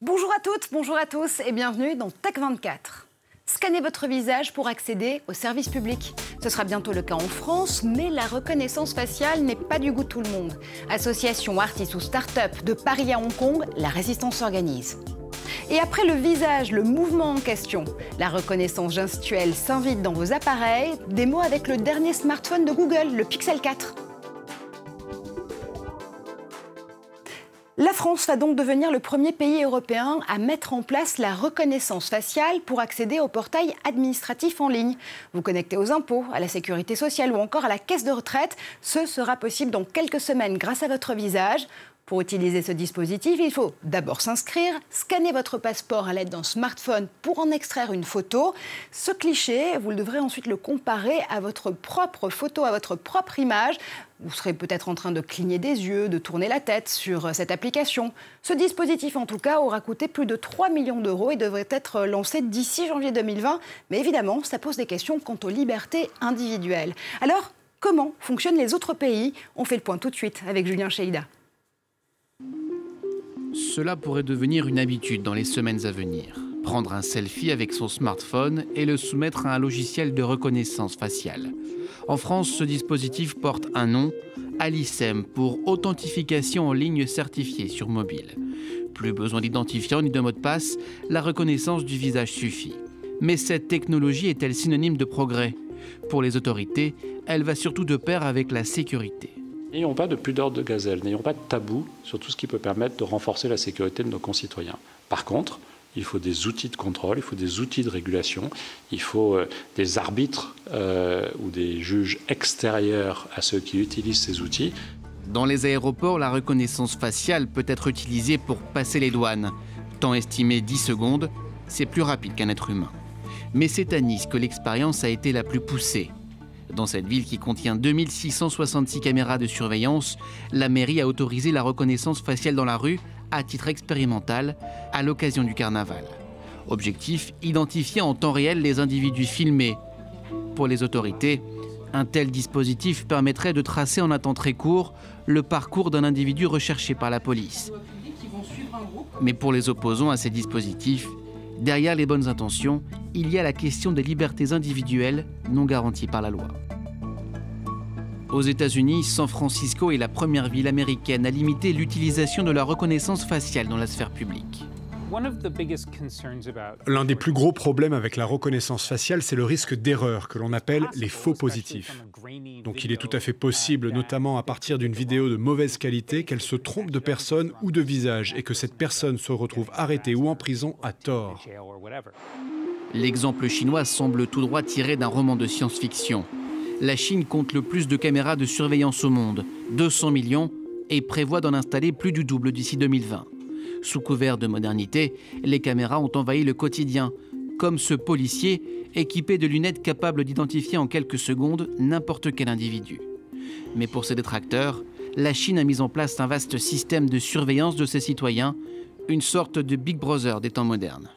Bonjour à toutes, bonjour à tous et bienvenue dans Tech24. Scannez votre visage pour accéder aux services publics. Ce sera bientôt le cas en France, mais la reconnaissance faciale n'est pas du goût de tout le monde. Associations, artistes ou start-up de Paris à Hong Kong, la résistance s'organise. Et après le visage, le mouvement en question, la reconnaissance gestuelle s'invite dans vos appareils. Démo avec le dernier smartphone de Google, le Pixel 4. La France va donc devenir le premier pays européen à mettre en place la reconnaissance faciale pour accéder au portail administratif en ligne. Vous connectez aux impôts, à la sécurité sociale ou encore à la caisse de retraite. Ce sera possible dans quelques semaines grâce à votre visage. Pour utiliser ce dispositif, il faut d'abord s'inscrire, scanner votre passeport à l'aide d'un smartphone pour en extraire une photo. Ce cliché, vous devrez ensuite le comparer à votre propre photo, à votre propre image. Vous serez peut-être en train de cligner des yeux, de tourner la tête sur cette application. Ce dispositif, en tout cas, aura coûté plus de 3 millions d'euros et devrait être lancé d'ici janvier 2020. Mais évidemment, ça pose des questions quant aux libertés individuelles. Alors, comment fonctionnent les autres pays? On fait le point tout de suite avec Julien Cheïda. Cela pourrait devenir une habitude dans les semaines à venir. Prendre un selfie avec son smartphone et le soumettre à un logiciel de reconnaissance faciale. En France, ce dispositif porte un nom, Alicem, pour authentification en ligne certifiée sur mobile. Plus besoin d'identifiant ni de mot de passe, la reconnaissance du visage suffit. Mais cette technologie est-elle synonyme de progrès? Pour les autorités, elle va surtout de pair avec la sécurité. N'ayons pas de pudeur de gazelle, n'ayons pas de tabou sur tout ce qui peut permettre de renforcer la sécurité de nos concitoyens. Par contre, il faut des outils de contrôle, il faut des outils de régulation, il faut des arbitres ou des juges extérieurs à ceux qui utilisent ces outils. Dans les aéroports, la reconnaissance faciale peut être utilisée pour passer les douanes. Temps estimé 10 secondes, c'est plus rapide qu'un être humain. Mais c'est à Nice que l'expérience a été la plus poussée. Dans cette ville qui contient 2666 caméras de surveillance, la mairie a autorisé la reconnaissance faciale dans la rue à titre expérimental à l'occasion du carnaval. Objectif, identifier en temps réel les individus filmés. Pour les autorités, un tel dispositif permettrait de tracer en un temps très court le parcours d'un individu recherché par la police. Mais pour les opposants à ces dispositifs, derrière les bonnes intentions, il y a la question des libertés individuelles non garanties par la loi. Aux États-Unis, San Francisco est la première ville américaine à limiter l'utilisation de la reconnaissance faciale dans la sphère publique. L'un des plus gros problèmes avec la reconnaissance faciale, c'est le risque d'erreur que l'on appelle les faux positifs. Donc il est tout à fait possible, notamment à partir d'une vidéo de mauvaise qualité, qu'elle se trompe de personne ou de visage et que cette personne se retrouve arrêtée ou en prison à tort. L'exemple chinois semble tout droit tiré d'un roman de science-fiction. La Chine compte le plus de caméras de surveillance au monde, 200 millions, et prévoit d'en installer plus du double d'ici 2020. Sous couvert de modernité, les caméras ont envahi le quotidien, comme ce policier équipé de lunettes capables d'identifier en quelques secondes n'importe quel individu. Mais pour ses détracteurs, la Chine a mis en place un vaste système de surveillance de ses citoyens, une sorte de Big Brother des temps modernes.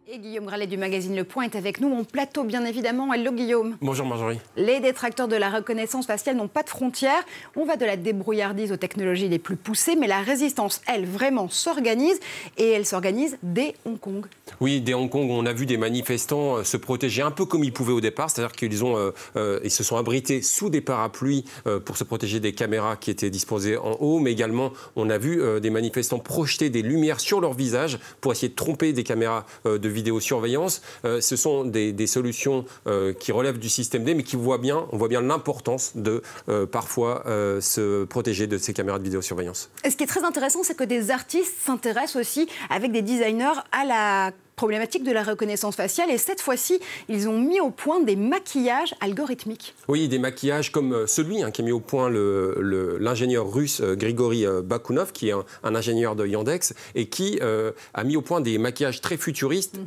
Et Guillaume Gralet du magazine Le Point est avec nous en plateau, bien évidemment. Hello Guillaume. Bonjour Marjorie. Les détracteurs de la reconnaissance faciale n'ont pas de frontières. On va de la débrouillardise aux technologies les plus poussées, mais la résistance, elle, vraiment s'organise. Et elle s'organise dès Hong Kong. Oui, dès Hong Kong, on a vu des manifestants se protéger un peu comme ils pouvaient au départ. C'est-à-dire qu'ils ils se sont abrités sous des parapluies pour se protéger des caméras qui étaient disposées en haut. Mais également, on a vu des manifestants projeter des lumières sur leur visage pour essayer de tromper des caméras de vidéosurveillance. Ce sont des solutions qui relèvent du système D, mais on voit bien l'importance de parfois se protéger de ces caméras de vidéosurveillance. Et ce qui est très intéressant, c'est que des artistes s'intéressent aussi avec des designers à la problématique de la reconnaissance faciale et cette fois-ci, ils ont mis au point des maquillages algorithmiques. Oui, des maquillages comme celui qui a mis au point l'ingénieur russe Grigory Bakounov, qui est un ingénieur de Yandex, et qui a mis au point des maquillages très futuristes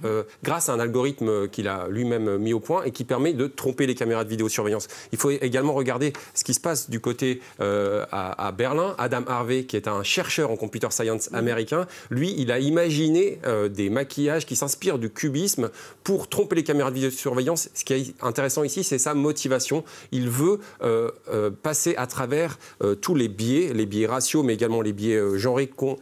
grâce à un algorithme qu'il a lui-même mis au point et qui permet de tromper les caméras de vidéosurveillance. Il faut également regarder ce qui se passe du côté à Berlin. Adam Harvey, qui est un chercheur en computer science américain, lui, il a imaginé des maquillages qui s'inspirent du cubisme pour tromper les caméras de vidéosurveillance. Ce qui est intéressant ici, c'est sa motivation. Il veut passer à travers tous les biais raciaux, mais également les biais genrés qu'ont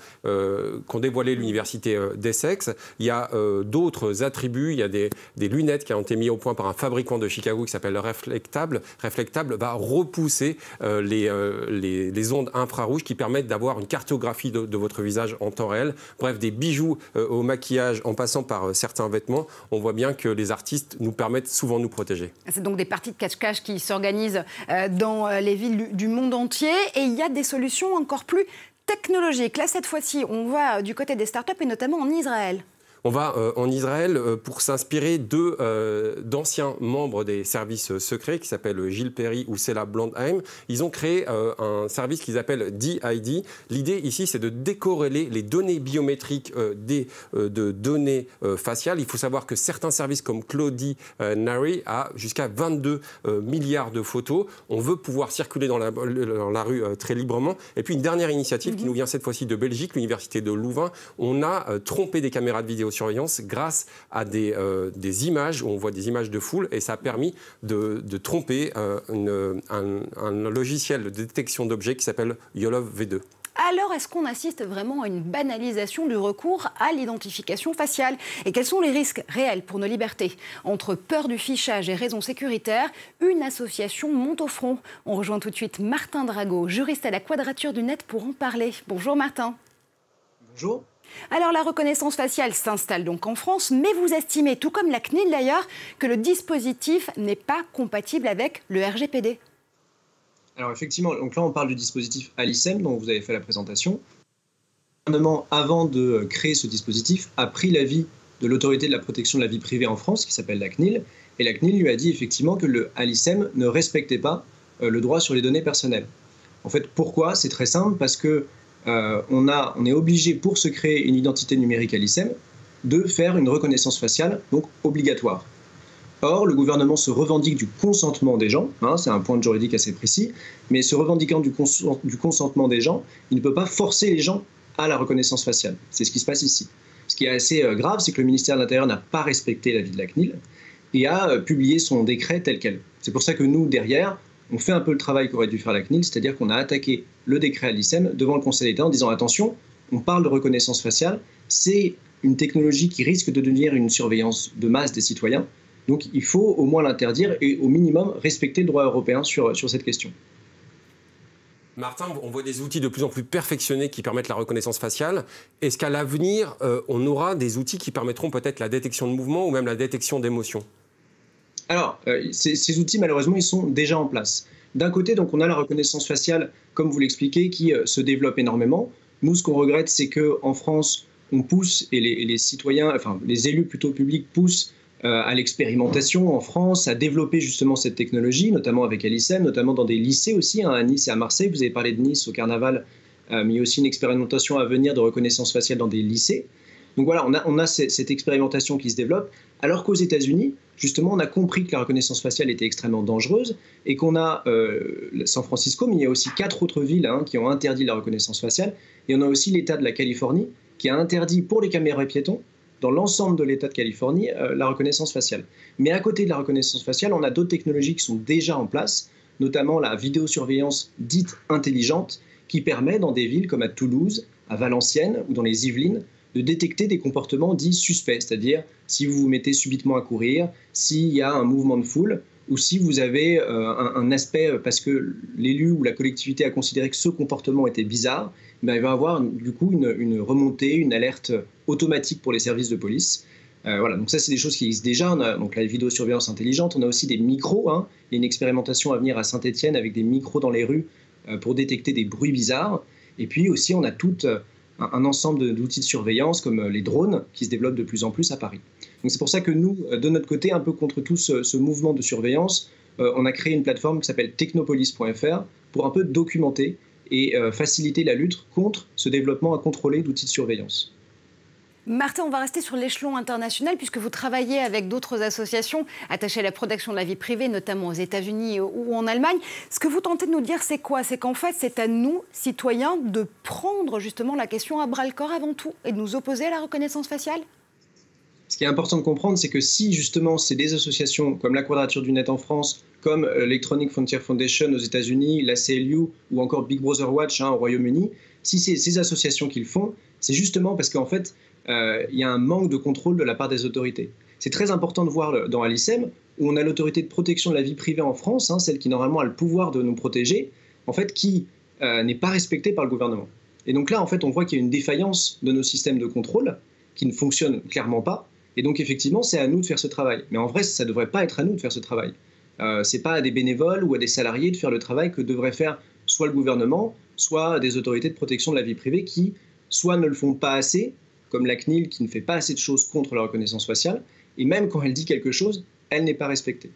dévoilé l'université d'Essex. Il y a d'autres attributs. Il y a des lunettes qui ont été mises au point par un fabricant de Chicago qui s'appelle Reflectable. Reflectable va repousser les ondes infrarouges qui permettent d'avoir une cartographie de votre visage en temps réel. Bref, des bijoux au maquillage en passant par certains vêtements, on voit bien que les artistes nous permettent souvent de nous protéger. C'est donc des parties de cache-cache qui s'organisent dans les villes du monde entier et il y a des solutions encore plus technologiques. Là, cette fois-ci, on va du côté des startups et notamment en Israël. On va en Israël pour s'inspirer d'anciens membres des services secrets qui s'appellent Gilles Perry ou Sela Blandheim. Ils ont créé un service qu'ils appellent DID. L'idée ici, c'est de décorréler les données biométriques de données faciales. Il faut savoir que certains services comme Claudie Nari a jusqu'à 22 milliards de photos. On veut pouvoir circuler dans la rue très librement. Et puis une dernière initiative qui nous vient cette fois-ci de Belgique, l'université de Louvain. On a trompé des caméras de vidéosurveillance grâce à des images, où on voit des images de foule, et ça a permis de tromper un logiciel de détection d'objets qui s'appelle Yolov V2. Alors, est-ce qu'on assiste vraiment à une banalisation du recours à l'identification faciale? Et quels sont les risques réels pour nos libertés? Entre peur du fichage et raisons sécuritaires, une association monte au front. On rejoint tout de suite Martin Drago, juriste à la Quadrature du Net, pour en parler. Bonjour Martin. Bonjour. Alors la reconnaissance faciale s'installe donc en France, mais vous estimez, tout comme la CNIL d'ailleurs, que le dispositif n'est pas compatible avec le RGPD. Alors effectivement, donc là on parle du dispositif Alicem dont vous avez fait la présentation. Le gouvernement, avant de créer ce dispositif, a pris l'avis de l'autorité de la protection de la vie privée en France, qui s'appelle la CNIL, et la CNIL lui a dit effectivement que le Alicem ne respectait pas le droit sur les données personnelles. En fait, pourquoi? C'est très simple, parce que on est obligé, pour se créer une identité numérique Alicem, de faire une reconnaissance faciale, donc obligatoire. Or, le gouvernement se revendique du consentement des gens, c'est un point juridique assez précis, mais se revendiquant du consentement des gens, il ne peut pas forcer les gens à la reconnaissance faciale. C'est ce qui se passe ici. Ce qui est assez grave, c'est que le ministère de l'Intérieur n'a pas respecté l'avis de la CNIL et a publié son décret tel quel. C'est pour ça que nous, derrière, on fait un peu le travail qu'aurait dû faire la CNIL, c'est-à-dire qu'on a attaqué le décret Alicem devant le Conseil d'État en disant attention, on parle de reconnaissance faciale, c'est une technologie qui risque de devenir une surveillance de masse des citoyens, donc il faut au moins l'interdire et au minimum respecter le droit européen sur cette question. Martin, on voit des outils de plus en plus perfectionnés qui permettent la reconnaissance faciale. Est-ce qu'à l'avenir, on aura des outils qui permettront peut-être la détection de mouvement ou même la détection d'émotions? Alors, ces outils, malheureusement, ils sont déjà en place. D'un côté, donc, on a la reconnaissance faciale, comme vous l'expliquez, qui se développe énormément. Nous, ce qu'on regrette, c'est qu'en France, on pousse, et les citoyens, enfin les élus plutôt publics poussent à l'expérimentation en France, à développer justement cette technologie, notamment avec Alicem, notamment dans des lycées aussi, à Nice et à Marseille. Vous avez parlé de Nice au Carnaval, mais il y a aussi une expérimentation à venir de reconnaissance faciale dans des lycées. Donc voilà, on a cette expérimentation qui se développe, alors qu'aux États-Unis, justement, on a compris que la reconnaissance faciale était extrêmement dangereuse et qu'on a San Francisco, mais il y a aussi 4 autres villes qui ont interdit la reconnaissance faciale. Et on a aussi l'État de la Californie qui a interdit pour les caméras piétons, dans l'ensemble de l'État de Californie, la reconnaissance faciale. Mais à côté de la reconnaissance faciale, on a d'autres technologies qui sont déjà en place, notamment la vidéosurveillance dite intelligente, qui permet dans des villes comme à Toulouse, à Valenciennes ou dans les Yvelines, de détecter des comportements dits suspects, c'est-à-dire si vous vous mettez subitement à courir, s'il y a un mouvement de foule, ou si vous avez un aspect, parce que l'élu ou la collectivité a considéré que ce comportement était bizarre, ben il va y avoir du coup une remontée, une alerte automatique pour les services de police. Voilà, donc ça c'est des choses qui existent déjà. On a donc la vidéosurveillance intelligente, on a aussi des micros. Il y a une expérimentation à venir à Saint-Étienne avec des micros dans les rues pour détecter des bruits bizarres. Et puis aussi on a toute un ensemble d'outils de surveillance comme les drones qui se développent de plus en plus à Paris. Donc c'est pour ça que nous, de notre côté, un peu contre tout ce mouvement de surveillance, on a créé une plateforme qui s'appelle technopolis.fr pour un peu documenter et faciliter la lutte contre ce développement incontrôlé d'outils de surveillance. Martin, on va rester sur l'échelon international puisque vous travaillez avec d'autres associations attachées à la protection de la vie privée, notamment aux États-Unis ou en Allemagne. Ce que vous tentez de nous dire, c'est quoi? C'est qu'en fait, c'est à nous, citoyens, de prendre justement la question à bras-le-corps avant tout et de nous opposer à la reconnaissance faciale? Ce qui est important de comprendre, c'est que si justement c'est des associations comme la Quadrature du Net en France, comme Electronic Frontier Foundation aux États-Unis, la CLU ou encore Big Brother Watch au Royaume-Uni, si c'est ces associations qui le font, c'est justement parce qu'en fait, il y a un manque de contrôle de la part des autorités. C'est très important de voir dans l'ICEM, où on a l'autorité de protection de la vie privée en France, celle qui normalement a le pouvoir de nous protéger, en fait, qui n'est pas respectée par le gouvernement. Et donc là, en fait, on voit qu'il y a une défaillance de nos systèmes de contrôle qui ne fonctionnent clairement pas. Et donc, effectivement, c'est à nous de faire ce travail. Mais en vrai, ça ne devrait pas être à nous de faire ce travail. Ce n'est pas à des bénévoles ou à des salariés de faire le travail que devrait faire soit le gouvernement, soit des autorités de protection de la vie privée qui, soit ne le font pas assez, comme la CNIL qui ne fait pas assez de choses contre la reconnaissance faciale, et même quand elle dit quelque chose, elle n'est pas respectée.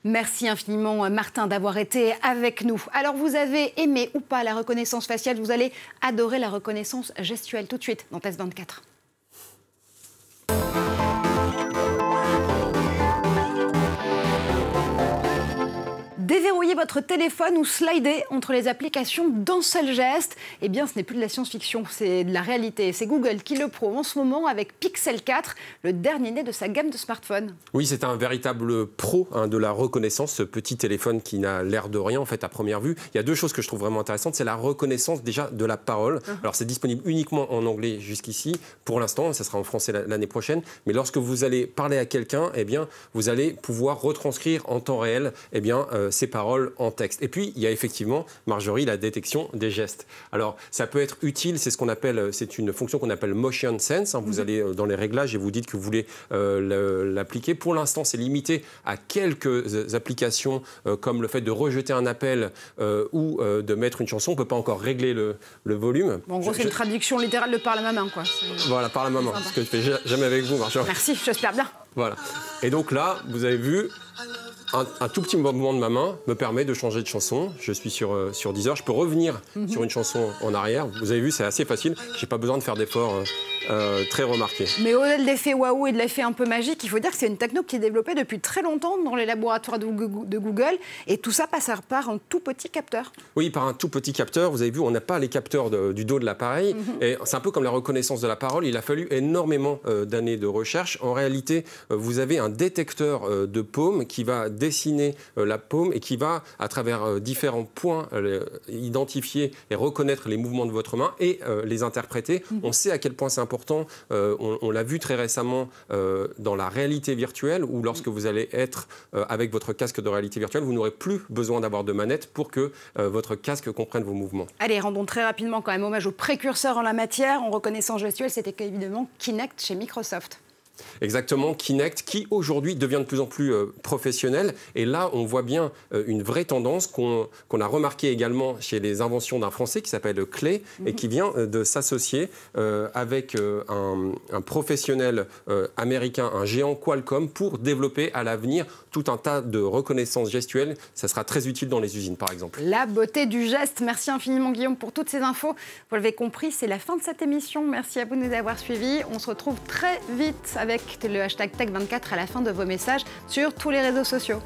Merci infiniment Martin d'avoir été avec nous. Alors vous avez aimé ou pas la reconnaissance faciale, vous allez adorer la reconnaissance gestuelle tout de suite dans Test 24. Déverrouiller votre téléphone ou slider entre les applications d'un seul geste, eh bien ce n'est plus de la science-fiction, c'est de la réalité. C'est Google qui le prouve en ce moment avec Pixel 4, le dernier né de sa gamme de smartphones. Oui, c'est un véritable pro de la reconnaissance, ce petit téléphone qui n'a l'air de rien en fait à première vue. Il y a deux choses que je trouve vraiment intéressantes, c'est la reconnaissance déjà de la parole. Alors c'est disponible uniquement en anglais jusqu'ici, pour l'instant, ça sera en français l'année prochaine, mais lorsque vous allez parler à quelqu'un, eh bien vous allez pouvoir retranscrire en temps réel ces paroles en texte. Et puis, il y a effectivement, Marjorie, la détection des gestes. Alors, ça peut être utile, c'est ce qu'on appelle, c'est une fonction qu'on appelle Motion Sense. Vous allez dans les réglages et vous dites que vous voulez l'appliquer. Pour l'instant, c'est limité à quelques applications comme le fait de rejeter un appel ou de mettre une chanson. On ne peut pas encore régler le volume. Bon, en gros, c'est une traduction littérale de par la maman, quoi. Voilà, par la maman. Ce que je fais jamais avec vous, Marjorie. Merci, j'espère bien. Voilà. Et donc là, vous avez vu, un tout petit mouvement de ma main me permet de changer de chanson. Je suis sur Deezer. Je peux revenir sur une chanson en arrière. Vous avez vu, c'est assez facile. Je n'ai pas besoin de faire d'efforts très remarqués. Mais au-delà de l'effet waouh et de l'effet un peu magique, il faut dire que c'est une techno qui est développée depuis très longtemps dans les laboratoires de Google. Et tout ça passe par un tout petit capteur. Oui, par un tout petit capteur. Vous avez vu, on n'a pas les capteurs du dos de l'appareil. Et c'est un peu comme la reconnaissance de la parole. Il a fallu énormément d'années de recherche. En réalité, vous avez un détecteur de paume qui va dessiner la paume et qui va, à travers différents points, identifier et reconnaître les mouvements de votre main et les interpréter. On sait à quel point c'est important. On l'a vu très récemment dans la réalité virtuelle, où lorsque vous allez être avec votre casque de réalité virtuelle, vous n'aurez plus besoin d'avoir de manette pour que votre casque comprenne vos mouvements. Allez, rendons très rapidement quand même hommage aux précurseurs en la matière. En reconnaissance gestuelle, c'était évidemment Kinect chez Microsoft. Exactement, Kinect, qui aujourd'hui devient de plus en plus professionnel. Et là, on voit bien une vraie tendance qu'on a remarquée également chez les inventions d'un Français qui s'appelle Clay et qui vient de s'associer avec un professionnel américain, un géant Qualcomm, pour développer à l'avenir tout un tas de reconnaissance gestuelle. Ça sera très utile dans les usines, par exemple. La beauté du geste. Merci infiniment, Guillaume, pour toutes ces infos. Vous l'avez compris, c'est la fin de cette émission. Merci à vous de nous avoir suivis. On se retrouve très vite avec le hashtag Tech24 à la fin de vos messages sur tous les réseaux sociaux.